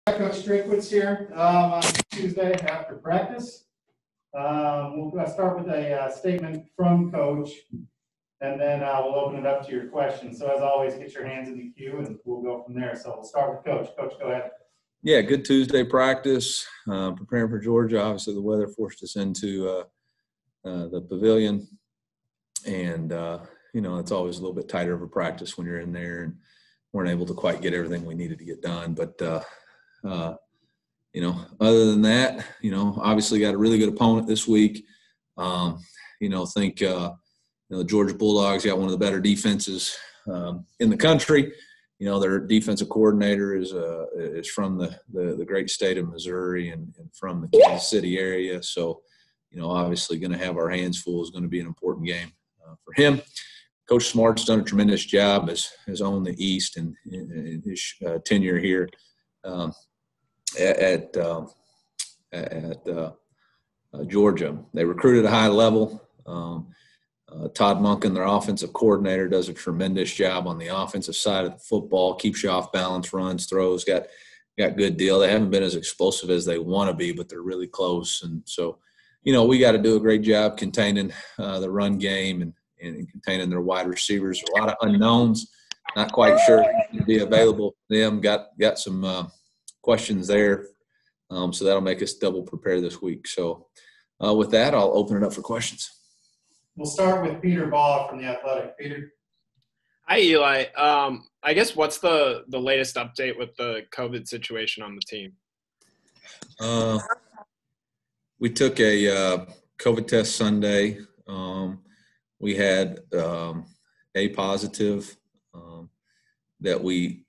Coach Drinkwitz here on Tuesday after practice. We'll start with a statement from Coach, and then we'll open it up to your questions. So as always, get your hands in the queue, and we'll go from there. So we'll start with Coach. Coach, go ahead. Yeah, good Tuesday practice. Preparing for Georgia. Obviously, the weather forced us into the pavilion, and it's always a little bit tighter of a practice when you're in there and weren't able to quite get everything we needed to get done. But other than that, obviously got a really good opponent this week. Think the Georgia Bulldogs got one of the better defenses in the country. Their defensive coordinator is from the great state of Missouri and from the Kansas City area. So, obviously going to have our hands full. Is going to be an important game for him. Coach Smart's done a tremendous job as owned the East in his tenure here at Georgia. They recruited at a high level. Todd Monken, their offensive coordinator, does a tremendous job on the offensive side of the football, keeps you off balance, runs, throws, got good deal. They haven't been as explosive as they want to be, but they're really close. And so, we got to do a great job containing the run game and containing their wide receivers. A lot of unknowns, not quite sure who's going to be available for them. Got some questions there, so that'll make us double prepare this week. So with that, I'll open it up for questions. We'll start with Peter Baugh from The Athletic. Peter. Hi, Eli. I guess what's the latest update with the COVID situation on the team? We took a COVID test Sunday. We had a positive that we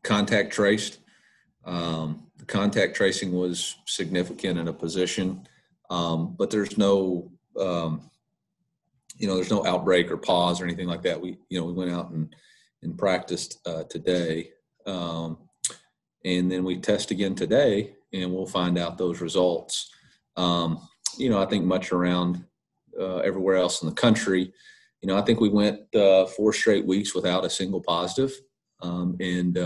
contact traced. The contact tracing was significant in a position, but there's no there's no outbreak or pause or anything like that. We went out and practiced today, and then we test again today, and we'll find out those results. I think much around everywhere else in the country, I think we went 4 straight weeks without a single positive, and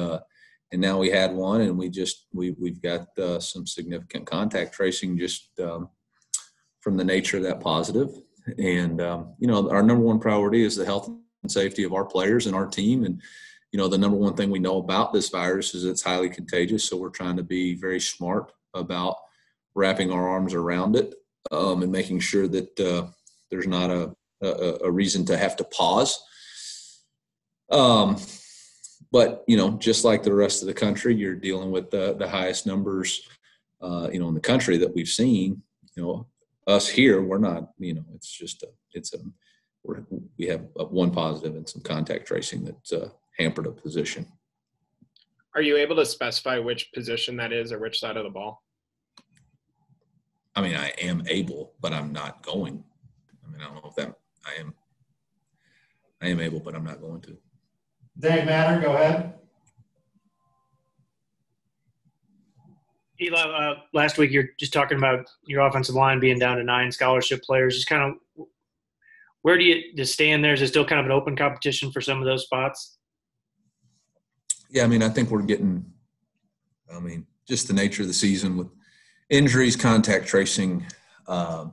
now we had one, and we've got some significant contact tracing just from the nature of that positive. And our number one priority is the health and safety of our players and our team. And the number one thing we know about this virus is it's highly contagious. So we're trying to be very smart about wrapping our arms around it and making sure that there's not a reason to have to pause. But, just like the rest of the country, you're dealing with the highest numbers, in the country that we've seen. Us here, we're not, we have one positive and some contact tracing that's hampered a position. Are you able to specify which position that is or which side of the ball? I mean, I am able, but I'm not going. I don't know if I am able, but I'm not going to. Dave Matter, go ahead. Eli, last week you're just talking about your offensive line being down to 9 scholarship players. Just kind of, where do you stand there? Is it still kind of an open competition for some of those spots? Yeah, I think we're getting, just the nature of the season with injuries, contact tracing, NCAA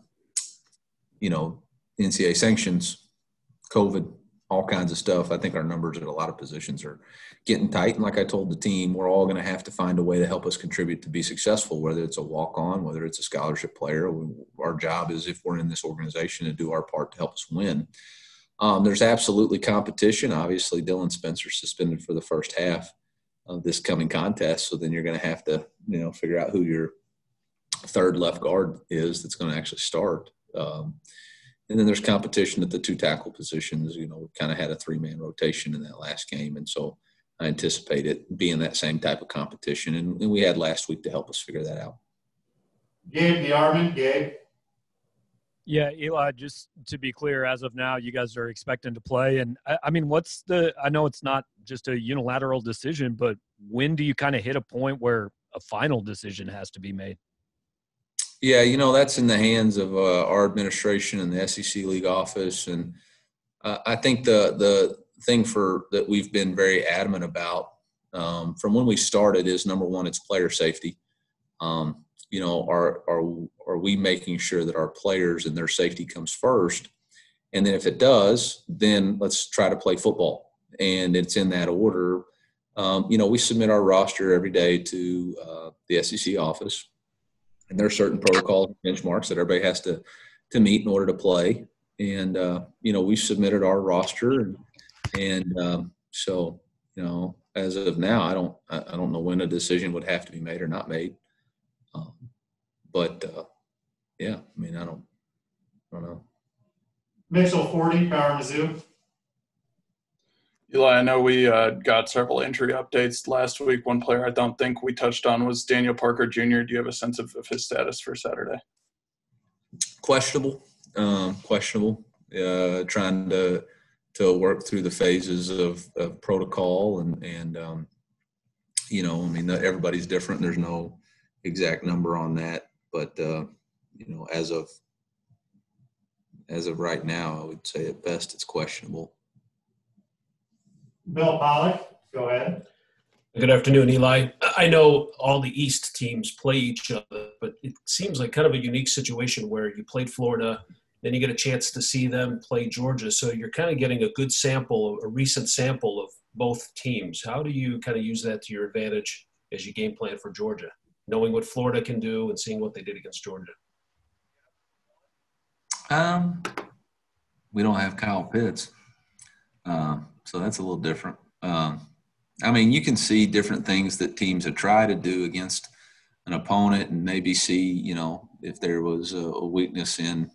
sanctions, COVID, all kinds of stuff. I think our numbers at a lot of positions are getting tight. And like I told the team, we're all going to have to find a way to help us contribute to be successful, whether it's a walk-on, whether it's a scholarship player. Our job is, if we're in this organization, to do our part to help us win. There's absolutely competition. Obviously, Dylan Spencer suspended for the first half of this coming contest. So then you're going to have to, figure out who your third left guard is that's going to actually start. And then there's competition at the 2 tackle positions. We kind of had a 3-man rotation in that last game. And so I anticipate it being that same type of competition. And we had last week to help us figure that out. Gabe Nearman, Gabe. Yeah, Eli, just to be clear, as of now, you guys are expecting to play. And I know it's not just a unilateral decision, but when do you kind of hit a point where a final decision has to be made? Yeah, that's in the hands of our administration and the SEC League office. And I think the thing that we've been very adamant about from when we started is, number one, it's player safety. You know, are we making sure that our players and their safety comes first? And then if it does, then let's try to play football. And it's in that order. You know, we submit our roster every day to the SEC office. And there are certain protocols and benchmarks that everybody has to meet in order to play. And, you know, we submitted our roster. And so, you know, as of now, I don't know when a decision would have to be made or not made. But yeah, I mean, I don't know. Mitchell 40, Power Mizzou. Eli, I know we got several injury updates last week. One player I don't think we touched on was Daniel Parker Jr. Do you have a sense of his status for Saturday? Questionable. Trying to work through the phases of protocol and you know, I mean, everybody's different. There's no exact number on that, but you know, as of right now, I would say at best it's questionable. Bill Pollock, go ahead. Good afternoon, Eli. I know all the East teams play each other, but it seems like kind of a unique situation where you played Florida, then you get a chance to see them play Georgia. So you're kind of getting a good sample, a recent sample of both teams. How do you kind of use that to your advantage as you game plan for Georgia, knowing what Florida can do and seeing what they did against Georgia? We don't have Kyle Pitts. So that's a little different. I mean, you can see different things that teams have tried to do against an opponent and maybe see, you know, if there was a weakness in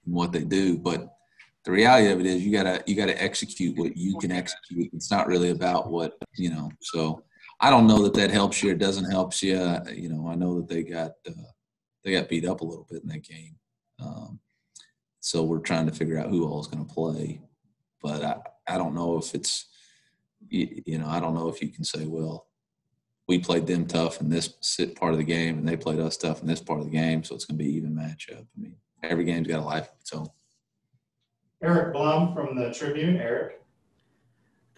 what they do. But the reality of it is you gotta execute what you can execute. It's not really about what, you know. So I don't know that helps you or doesn't help you. You know, I know that they got beat up a little bit in that game. So we're trying to figure out who all is going to play. But I don't know if it's, you know, I don't know if you can say, well, we played them tough in this part of the game and they played us tough in this part of the game, so it's going to be even matchup. I mean, every game's got a life of its own. Eric Blum from the Tribune. Eric.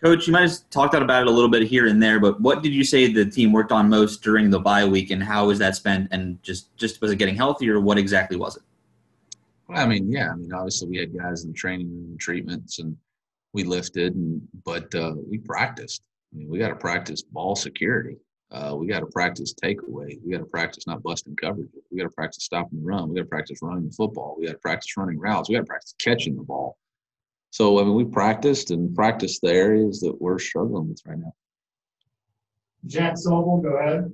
Coach, you might have talked about it a little bit here and there, but what did you say the team worked on most during the bye week, and how was that spent? And just was it getting healthier, or what exactly was it? Well, I mean, yeah. I mean, obviously we had guys in the training room and treatments, and we lifted, but we practiced. I mean, we got to practice ball security. We got to practice takeaway. We got to practice not busting coverage. We got to practice stopping the run. We got to practice running the football. We got to practice running routes. We got to practice catching the ball. So, I mean, we practiced the areas that we're struggling with right now. Jack Sobel, go ahead.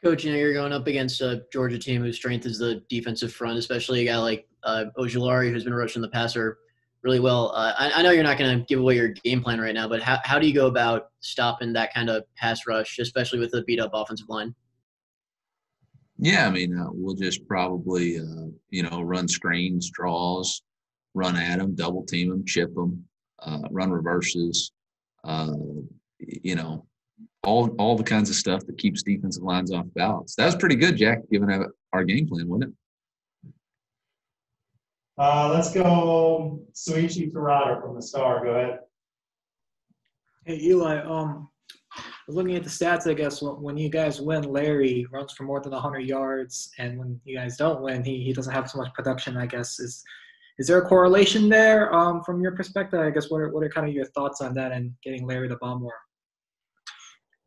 Coach, you know, you're going up against a Georgia team whose strength is the defensive front, especially a guy like Ojulari, who's been rushing the passer really well. I know you're not going to give away your game plan right now, but how do you go about stopping that kind of pass rush, especially with a beat-up offensive line? Yeah, I mean, we'll just probably, you know, run screens, draws, run at them, double team them, chip them, run reverses, you know, all the kinds of stuff that keeps defensive lines off balance. That was pretty good, Jack, given our game plan, wasn't it? Let's go Suichi Tirada from the Star. Go ahead. Hey, Eli, looking at the stats, I guess when you guys win, Larry runs for more than 100 yards, and when you guys don't win, he doesn't have so much production, I guess. Is there a correlation there from your perspective? I guess what are kind of your thoughts on that and getting Larry the ball more?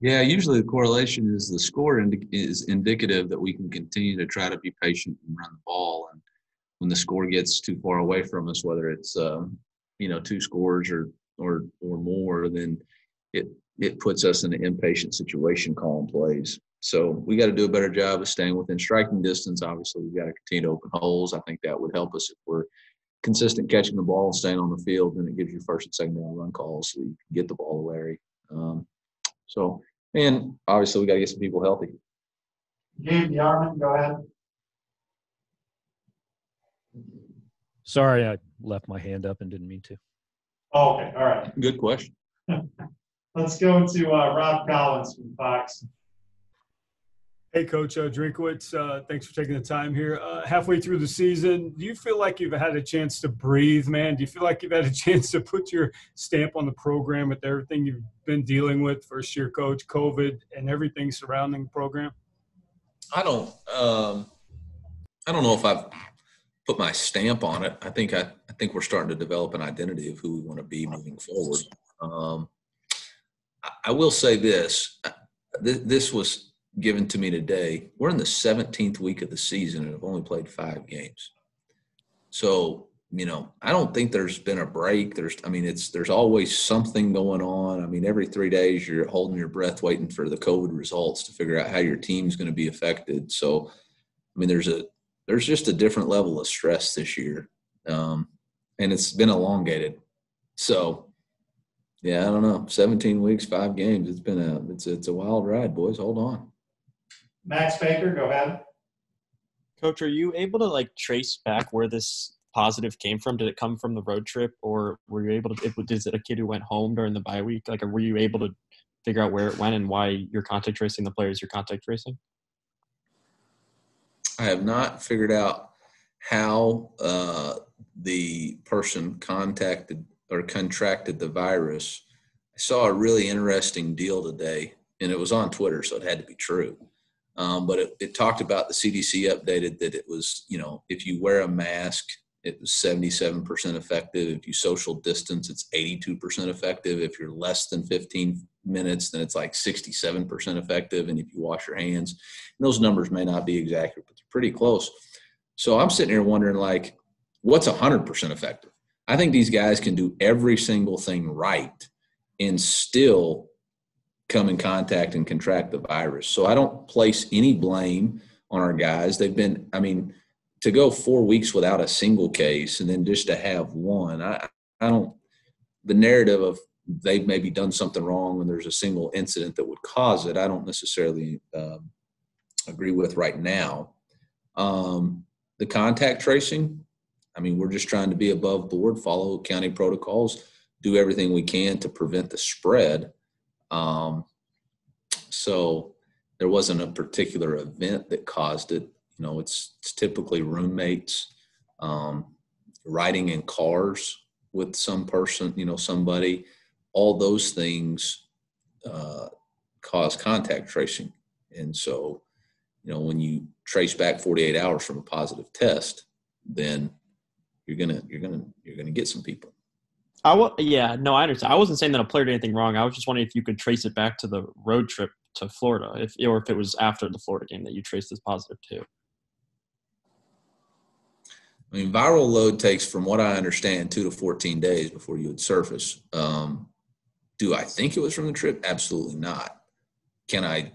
Yeah, usually the correlation is the score is indicative that we can continue to try to be patient and run the ball. And when the score gets too far away from us, whether it's you know, 2 scores or more, then it puts us in an impatient situation calling plays. So we got to do a better job of staying within striking distance. Obviously, we got to continue to open holes. I think that would help us if we're consistent catching the ball and staying on the field. Then it gives you first and second down run calls so you can get the ball to Larry. So, and obviously we got to get some people healthy. Gabe Yarman, go ahead. Sorry, I left my hand up and didn't mean to. Oh, okay, all right. Good question. Let's go to Rob Collins from Fox. Hey, Coach Drinkwitz, thanks for taking the time here. Halfway through the season, do you feel like you've had a chance to breathe, man? Do you feel like you've had a chance to put your stamp on the program with everything you've been dealing with, first-year coach, COVID, and everything surrounding the program? I don't know if I've put my stamp on it. I think we're starting to develop an identity of who we want to be moving forward. I will say this. This was given to me today. We're in the 17th week of the season and have only played 5 games. So, I don't think there's been a break. There's always something going on. I mean, every 3 days you're holding your breath waiting for the COVID results to figure out how your team's going to be affected. So, there's just a different level of stress this year. And it's been elongated. So, yeah, I don't know. 17 weeks, 5 games. It's a wild ride, boys. Hold on. Max Baker, go ahead. Coach, are you able to trace back where this positive came from? Did it come from the road trip, or were you able to? Is it a kid who went home during the bye week? Were you able to figure out where it went and why you're contact tracing the players you're contact tracing? I have not figured out how the person contacted or contracted the virus. I saw a really interesting deal today, and it was on Twitter, so it had to be true. But it talked about the CDC updated that it was, if you wear a mask, it was 77% effective. If you social distance, it's 82% effective. If you're less than 15 minutes, then it's like 67% effective. And if you wash your hands, and those numbers may not be exact, but they're pretty close. So I'm sitting here wondering, what's 100% effective? I think these guys can do every single thing right and still come in contact and contract the virus. So I don't place any blame on our guys. They've been, to go 4 weeks without a single case and then just to have one, I don't, the narrative of they've maybe done something wrong when there's a single incident that would cause it, I don't necessarily agree with right now. The contact tracing, we're just trying to be above board, follow county protocols, do everything we can to prevent the spread. So there wasn't a particular event that caused it. It's typically roommates, riding in cars with some person, somebody. All those things cause contact tracing. And so, when you trace back 48 hours from a positive test, then you're gonna get some people. I understand. I wasn't saying that a player did anything wrong. I was just wondering if you could trace it back to the road trip to Florida, or if it was after the Florida game that you traced this positive too. Viral load takes, from what I understand, 2 to 14 days before you would surface. Do I think it was from the trip? Absolutely not. Can I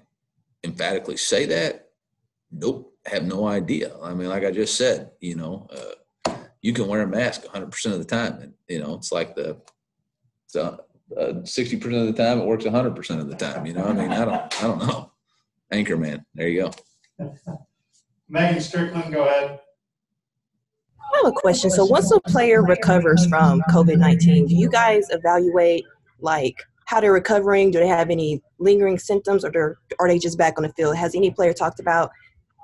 emphatically say that? Nope. Have no idea. Like I just said, you can wear a mask 100% of the time. And, it's like 60% of the time it works 100% of the time. I don't know. Anchorman. There you go. Megan Strickland, go ahead. I have a question. So once a player recovers from COVID-19, do you guys evaluate how they're recovering? Do they have any lingering symptoms, or are they just back on the field? Has any player talked about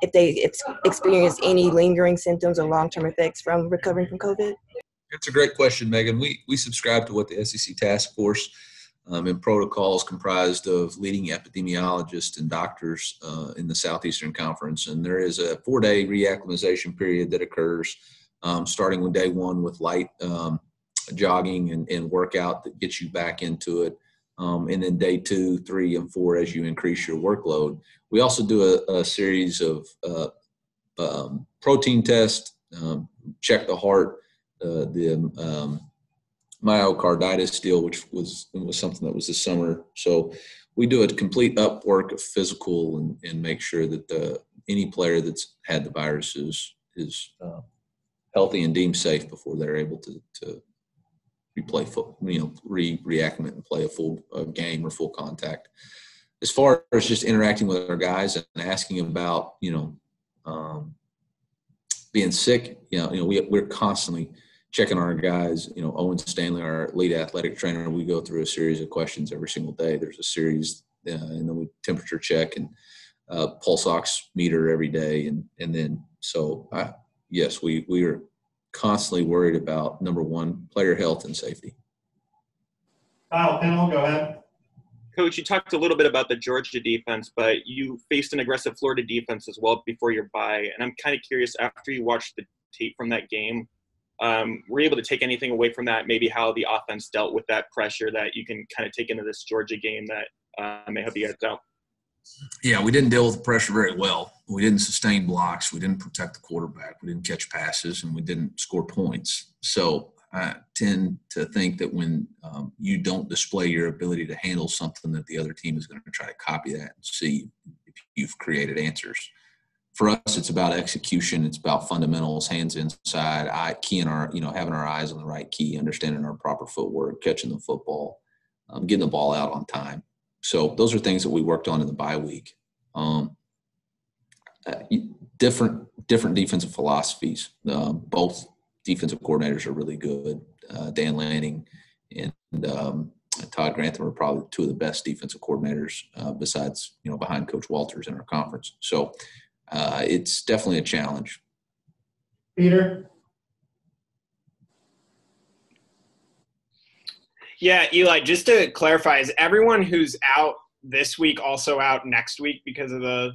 if they experienced any lingering symptoms or long-term effects from recovering from COVID? That's a great question, Megan. We subscribe to what the SEC task force and protocols comprised of leading epidemiologists and doctors in the Southeastern Conference. And there is a 4-day reacclimatization period that occurs starting with day 1 with light jogging and workout that gets you back into it. And then day 2, 3, and 4 as you increase your workload. We also do a series of protein tests, check the heart, the myocarditis deal, which was something that was this summer. So we do a complete upwork of physical and make sure that any player that's had the virus is healthy and deemed safe before they're able to replay reacclimate and play a full game or full contact. As far as just interacting with our guys and asking about being sick, we're constantly checking our guys. Owen Stanley, our lead athletic trainer, we go through a series of questions every single day. There's a series, and then we temperature check and pulse ox meter every day. And then, so yes, we are constantly worried about, number one, player health and safety. Kyle Pennell, go ahead. Coach, you talked a little bit about the Georgia defense, but you faced an aggressive Florida defense as well before your bye. And I'm kind of curious, after you watched the tape from that game, were you able to take anything away from that, maybe how the offense dealt with that pressure that you can kind of take into this Georgia game that may help you guys out? Yeah, we didn't deal with the pressure very well. We didn't sustain blocks. We didn't protect the quarterback. We didn't catch passes, and we didn't score points. So I tend to think that when you don't display your ability to handle something, that the other team is going to try to copy that and see if you've created answers. For us, it's about execution. It's about fundamentals, hands inside, having our eyes on the right key, understanding our proper footwork, catching the football, getting the ball out on time. So those are things that we worked on in the bye week. Different defensive philosophies. Both defensive coordinators are really good. Dan Lanning and Todd Grantham are probably two of the best defensive coordinators besides, behind Coach Walters in our conference. So it's definitely a challenge. Peter? Yeah, Eli, just to clarify, is everyone who's out this week also out next week because of the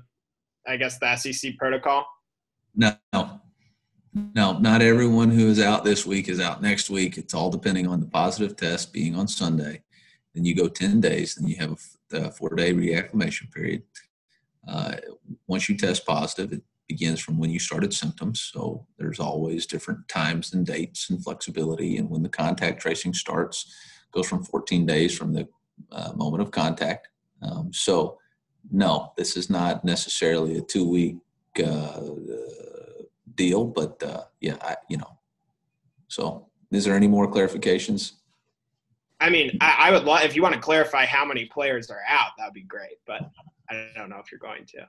SEC protocol? No, not everyone who is out this week is out next week. It's all depending on the positive test being on Sunday. Then you go 10 days, then you have a 4-day reacclimation period. Once you test positive, it begins from when you started symptoms. So there's always different times and dates and flexibility. And when the contact tracing starts, goes from 14 days from the moment of contact. So no, this is not necessarily a 2-week deal, but So is there any more clarifications? I mean, I would love, if you want to clarify how many players are out, that would be great, but I don't know if you're going to.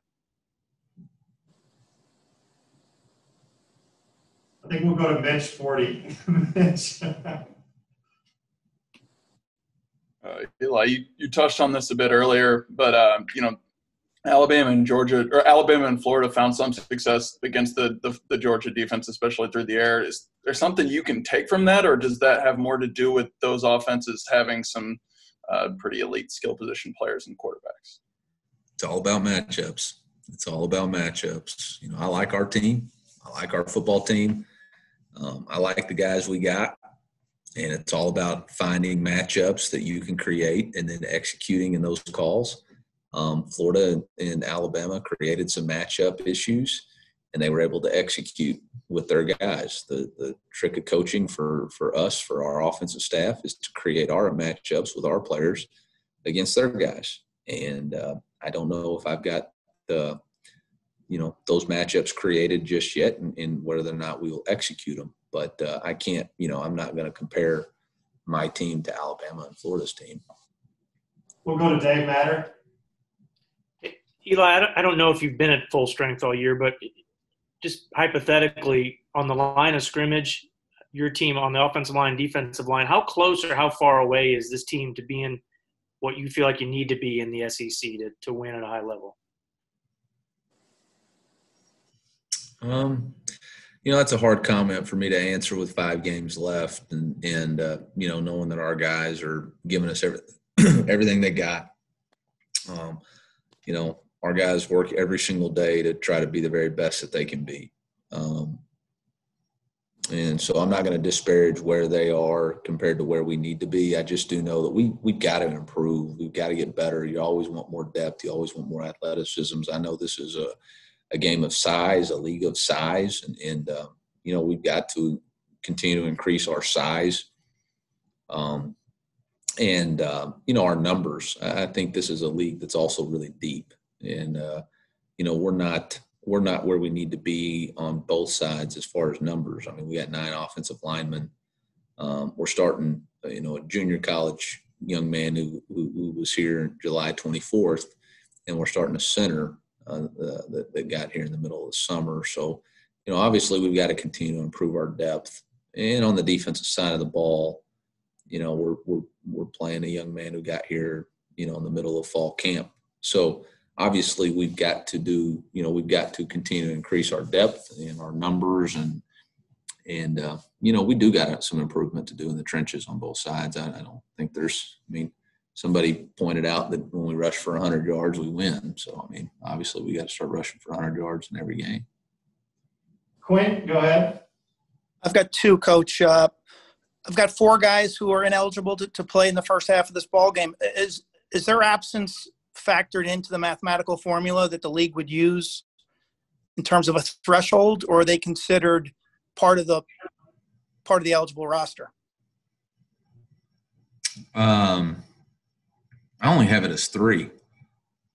I think we'll go to bench 40. Mitch. Eli, you touched on this a bit earlier, but Alabama and Florida found some success against the Georgia defense, especially through the air. Is there something you can take from that, or does that have more to do with those offenses having some pretty elite skill position players and quarterbacks? It's all about matchups. I like our team. I like our football team. I like the guys we got. And it's all about finding matchups that you can create and then executing in those calls. Florida and Alabama created some matchup issues, and they were able to execute with their guys. The trick of coaching for us, for our offensive staff, is to create our matchups with our players against their guys. And I don't know if I've got those matchups created just yet, and whether or not we will execute them. But I can't, I'm not going to compare my team to Alabama and Florida's team. We'll go to Dave Matter. Eli, I don't know if you've been at full strength all year, but just hypothetically, on the line of scrimmage, your team on the offensive line, defensive line, how close or how far away is this team to being what you feel like you need to be in the SEC to win at a high level? That's a hard comment for me to answer with 5 games left and knowing that our guys are giving us everything they got. Our guys work every single day to try to be the very best that they can be. And so I'm not going to disparage where they are compared to where we need to be. I just do know that we've got to improve. We've got to get better. You always want more depth. You always want more athleticisms. I know this is a game of size, a league of size, and we've got to continue to increase our size and our numbers. I think this is a league that's also really deep, and we're not where we need to be on both sides as far as numbers. I mean, we got 9 offensive linemen. We're starting, a junior college young man who was here July 24th, and we're starting a center that got here in the middle of the summer. So, obviously we've got to continue to improve our depth. And on the defensive side of the ball, we're playing a young man who got here, in the middle of fall camp. So obviously we've got to continue to increase our depth and our numbers and we do got some improvement to do in the trenches on both sides. I don't think somebody pointed out that when we rush for 100 yards, we win. So, obviously we got to start rushing for 100 yards in every game. Quinn, go ahead. I've got two, Coach. I've got 4 guys who are ineligible to play in the first half of this ball game. Is their absence factored into the mathematical formula that the league would use in terms of a threshold, or are they considered part of the eligible roster? I only have it as 3.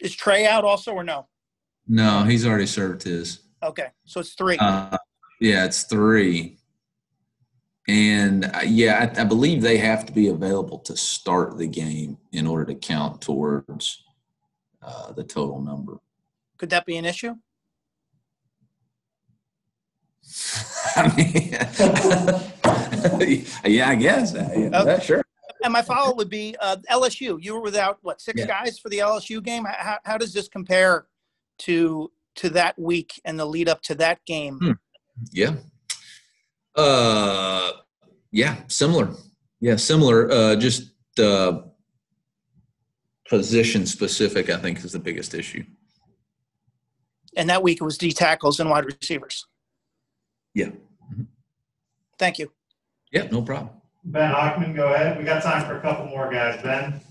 Is Trey out also, or no? No, he's already served his. Okay, so it's 3. Yeah, it's 3. And, I believe they have to be available to start the game in order to count towards the total number. Could that be an issue? Yeah, I guess. Okay. Sure. And my follow-up would be LSU. You were without, 6 guys for the LSU game? How does this compare to that week and the lead up to that game? Yeah. Similar. Yeah, similar. Just position specific, I think, is the biggest issue. And that week it was D tackles and wide receivers. Yeah. Mm-hmm. Thank you. Yeah, no problem. Ben Hockman, go ahead. We got time for a couple more guys. Ben?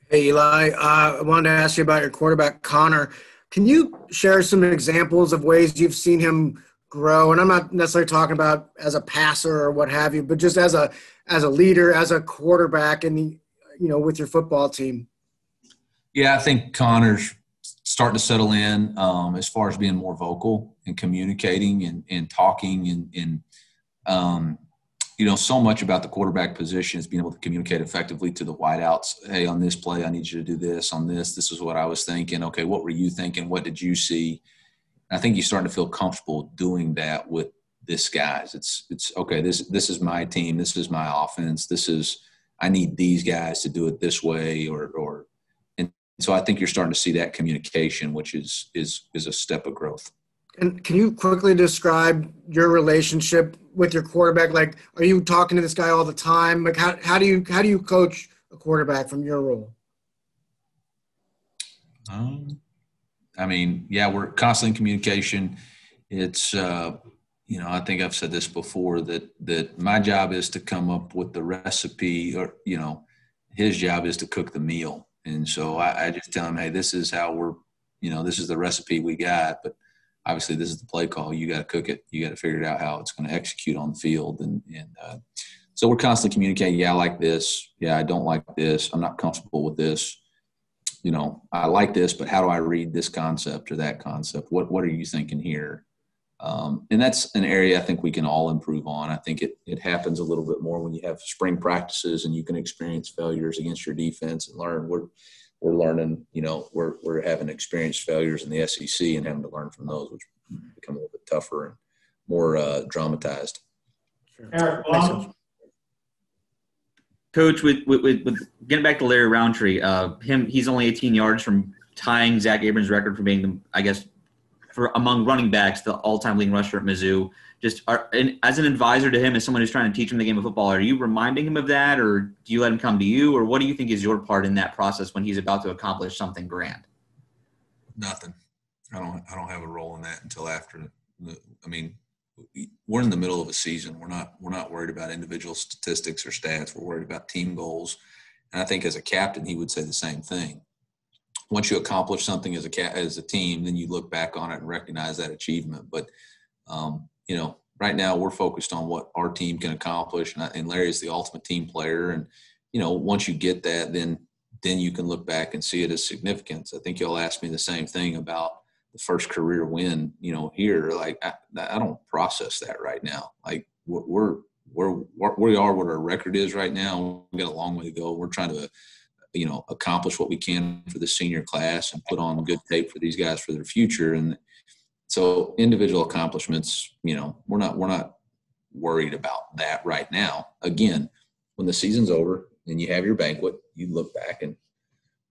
Hey, Eli. I wanted to ask you about your quarterback, Connor. Can you share some examples of ways you've seen him grow? And I'm not necessarily talking about as a passer or what have you, but just as a leader, as a quarterback, and with your football team. Yeah, I think Connor's starting to settle in as far as being more vocal and communicating and talking and so much about the quarterback position is being able to communicate effectively to the wideouts. Hey, on this play, I need you to do this. On this, this is what I was thinking. Okay, what were you thinking? What did you see? I think he's starting to feel comfortable doing that with this guys. It's okay. This is my team. This is my offense. I need these guys to do it this way and so I think you're starting to see that communication, which is a step of growth. And can you quickly describe your relationship with your quarterback? Like, are you talking to this guy all the time? Like, how do you coach a quarterback from your role? We're constantly in communication. It's, I think I've said this before that my job is to come up with the recipe, or his job is to cook the meal. And so I just tell him, hey, this is how this is the recipe we got, but obviously this is the play call. You got to cook it. You got to figure it out how it's going to execute on the field. And so we're constantly communicating. Yeah, I like this. Yeah, I don't like this. I'm not comfortable with this. I like this, but how do I read this concept or that concept? What are you thinking here? And that's an area I think we can all improve on. I think it happens a little bit more when you have spring practices and you can experience failures against your defense and learn. We're learning, we're having experienced failures in the SEC and having to learn from those, which become a little bit tougher and more dramatized. Eric Blum? Coach, with getting back to Larry Roundtree, he's only 18 yards from tying Zach Abrams' record for being, for among running backs, the all-time leading rusher at Mizzou. As an advisor to him, as someone who's trying to teach him the game of football, are you reminding him of that, or do you let him come to you, or what do you think is your part in that process when he's about to accomplish something grand? Nothing. I don't have a role in that until after. We're in the middle of a season. We're not worried about individual statistics or stats. We're worried about team goals. And I think as a captain, he would say the same thing. Once you accomplish something as a team, then you look back on it and recognize that achievement. But right now we're focused on what our team can accomplish, and Larry is the ultimate team player. And once you get that, then you can look back and see it as significance. I think you'll ask me the same thing about the first career win. Here, like I don't process that right now. Like where we are, what our record is right now. We got a long way to go. We're trying to accomplish what we can for the senior class and put on good tape for these guys for their future. And so individual accomplishments, we're not worried about that right now. Again, when the season's over and you have your banquet, you look back and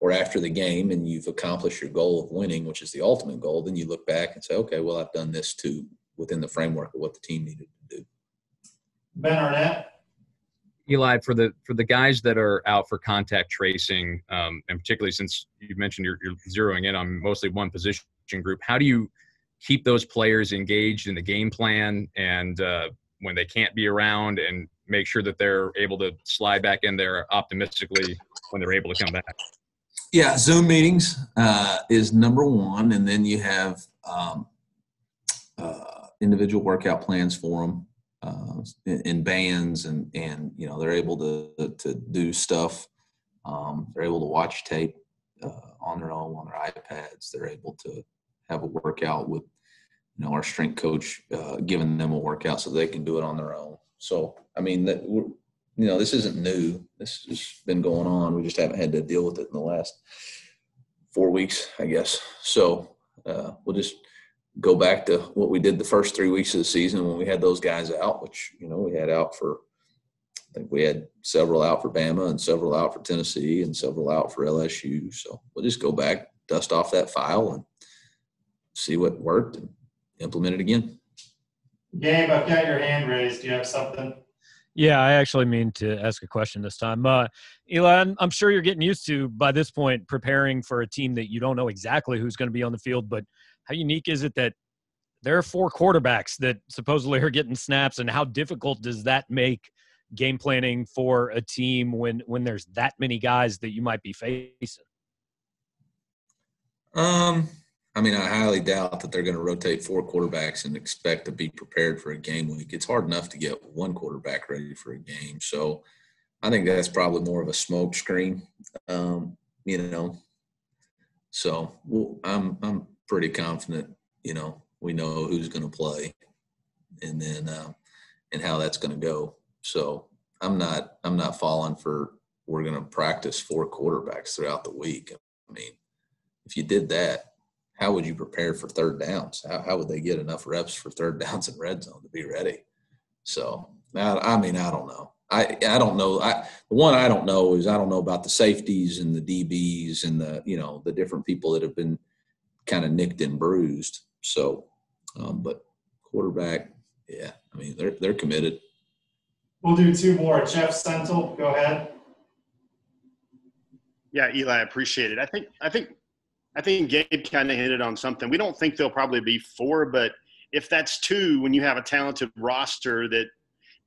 or after the game and you've accomplished your goal of winning, which is the ultimate goal, then you look back and say, okay, well, I've done this too within the framework of what the team needed to do. Ben Arnett. Eli, for the guys that are out for contact tracing, and particularly since you mentioned you're zeroing in on mostly one position group, how do you keep those players engaged in the game plan and when they can't be around, and make sure that they're able to slide back in there optimistically when they're able to come back? Yeah, Zoom meetings is number one, and then you have individual workout plans for them in bands, and they're able to do stuff. They're able to watch tape on their own, on their iPads. They're able to have a workout with our strength coach giving them a workout so they can do it on their own. So I mean this isn't new. This has been going on. We just haven't had to deal with it in the last 4 weeks, I guess. So we'll just go back to what we did the first 3 weeks of the season when we had those guys out, which, we had out for, I think we had several out for Bama and several out for Tennessee and several out for LSU. So we'll just go back, dust off that file and see what worked and implement it again. Gabe, I've got your hand raised. Do you have something? Yeah, I actually mean to ask a question this time. Eli, I'm sure you're getting used to, by this point, preparing for a team that you don't know exactly who's going to be on the field, but how unique is it that there are 4 quarterbacks that supposedly are getting snaps, and how difficult does that make game planning for a team when there's that many guys that you might be facing? I highly doubt that they're going to rotate 4 quarterbacks and expect to be prepared for a game week. It's hard enough to get 1 quarterback ready for a game. So I think that's probably more of a smoke screen, So I'm pretty confident, we know who's going to play and then and how that's going to go. So I'm not falling for we're going to practice 4 quarterbacks throughout the week. I mean, if you did that, how would you prepare for third downs? How would they get enough reps for third downs in red zone to be ready? So, I don't know. I don't know. The one I don't know is I don't know about the safeties and the DBs and the different people that have been kind of nicked and bruised. So, but quarterback, yeah, they're committed. We'll do 2 more. Jeff Sentel, go ahead. Yeah, Eli, I appreciate it. I think Gabe kind of hinted on something. We don't think there'll probably be 4, but if that's 2, when you have a talented roster that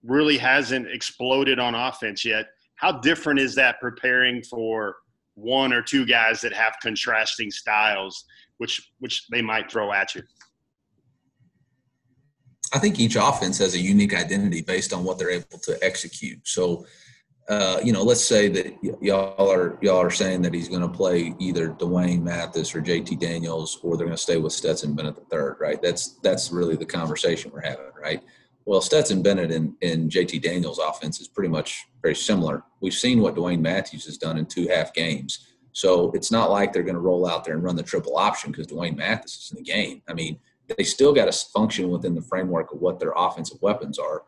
really hasn't exploded on offense yet, how different is that preparing for 1 or 2 guys that have contrasting styles, which they might throw at you? I think each offense has a unique identity based on what they're able to execute. So, let's say that y'all are saying that he's going to play either Dwayne Mathis or JT Daniels, or they're going to stay with Stetson Bennett III, right? That's really the conversation we're having, right? Well, Stetson Bennett and JT Daniels' offense is pretty much very similar. We've seen what Dwayne Matthews has done in 2 half games. So it's not like they're going to roll out there and run the triple option because Dwayne Mathis is in the game. They still got to function within the framework of what their offensive weapons are.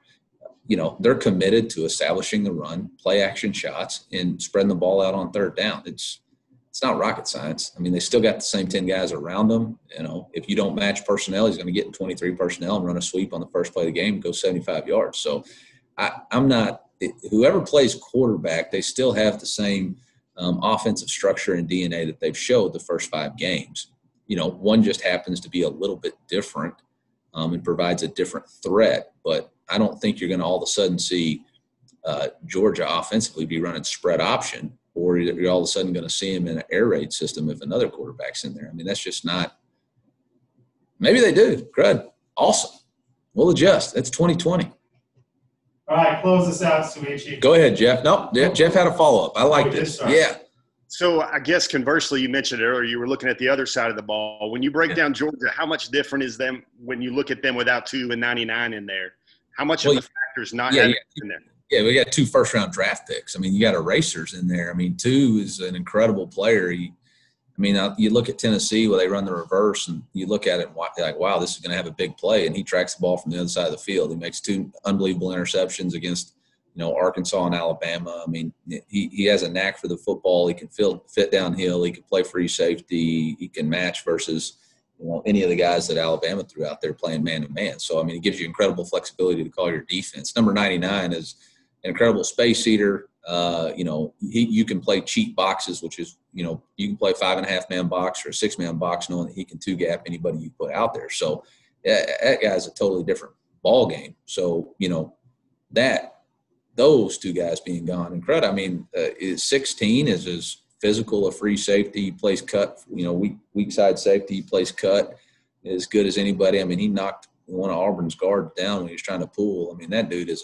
They're committed to establishing the run, play action shots, and spreading the ball out on third down. It's not rocket science. They still got the same 10 guys around them. If you don't match personnel, he's going to get in 23 personnel and run a sweep on the first play of the game and go 75 yards. So I'm not – whoever plays quarterback, they still have the same offensive structure and DNA that they've showed the first 5 games. One just happens to be a little bit different and provides a different threat. But I don't think you're going to all of a sudden see Georgia offensively be running spread option, or you're all of a sudden going to see him in an air raid system if another quarterback's in there. That's just not – maybe they do. Crud. Awesome. We'll adjust. That's 2020. All right, close this out, Suichi. Go ahead, Jeff. Nope, Jeff had a follow-up. I like this. Yeah. So I guess conversely, you mentioned it earlier, you were looking at the other side of the ball. When you break down Georgia, how much different is them when you look at them without 2 and 99 in there? How much of the factors not having in there? Yeah, we got 2 first-round draft picks. You got erasers in there. 2 is an incredible player. You look at Tennessee where they run the reverse, and you look at it and like, wow, this is going to have a big play. And he tracks the ball from the other side of the field. He makes 2 unbelievable interceptions against Arkansas and Alabama. I mean, he has a knack for the football. He can fit downhill. He can play free safety. He can match versus any of the guys that Alabama threw out there playing man-to-man. So, I mean, it gives you incredible flexibility to call your defense. Number 99 is an incredible space eater. You can play cheat boxes, which is, you can play 5.5-man box or a 6-man box knowing that he can two-gap anybody you put out there. So that guy's a totally different ball game. So, those two guys being gone, incredible. I mean, is 16 is as physical a free safety. He plays cut, weak side safety. He plays cut as good as anybody. I mean, he knocked one of Auburn's guards down when he was trying to pull. I mean, that dude is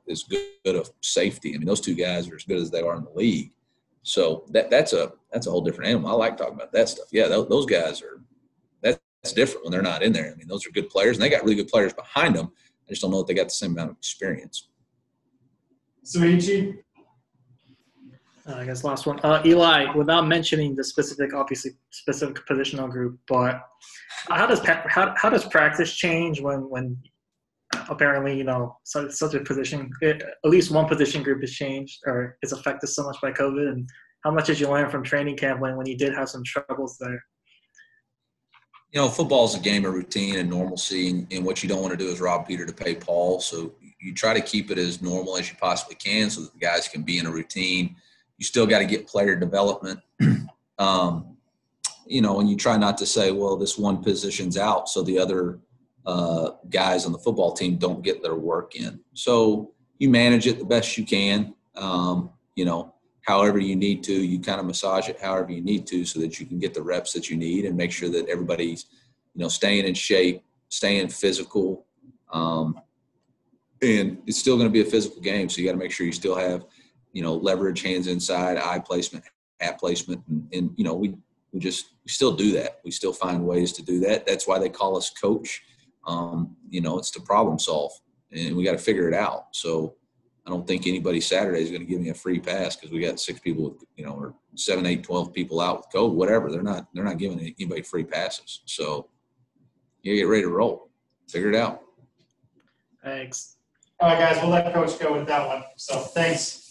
as good of safety. I mean, those two guys are as good as they are in the league. So that's a whole different animal. I like talking about that stuff. Yeah, those guys that's different when they're not in there. I mean, those are good players, and they got really good players behind them. I just don't know if they got the same amount of experience. Suichi? I guess last one. Eli, without mentioning the specific positional group, but how does practice change when apparently such a position, at least one position group has changed or is affected so much by COVID, and how much did you learn from training camp when you did have some troubles there? Football is a game of routine and normalcy, and what you don't want to do is rob Peter to pay Paul. So you try to keep it as normal as you possibly can so that the guys can be in a routine. You still got to get player development, and you try not to say, well, this one position's out, so the other guys on the football team don't get their work in. So you manage it the best you can. However you need to, you kind of massage it however you need to so that you can get the reps that you need and make sure that everybody's, staying in shape, staying physical. And it's still going to be a physical game. So you got to make sure you still have, leverage, hands inside, eye placement, hat placement. And we still do that. We still find ways to do that. That's why they call us coach. It's to problem solve, and we got to figure it out. So I don't think anybody Saturday is going to give me a free pass because we got 6 people with, or 7, 8, 12 people out with COVID, whatever. They're not giving anybody free passes. So you get ready to roll. Figure it out. Thanks. All right, guys, we'll let Coach go with that one. So thanks.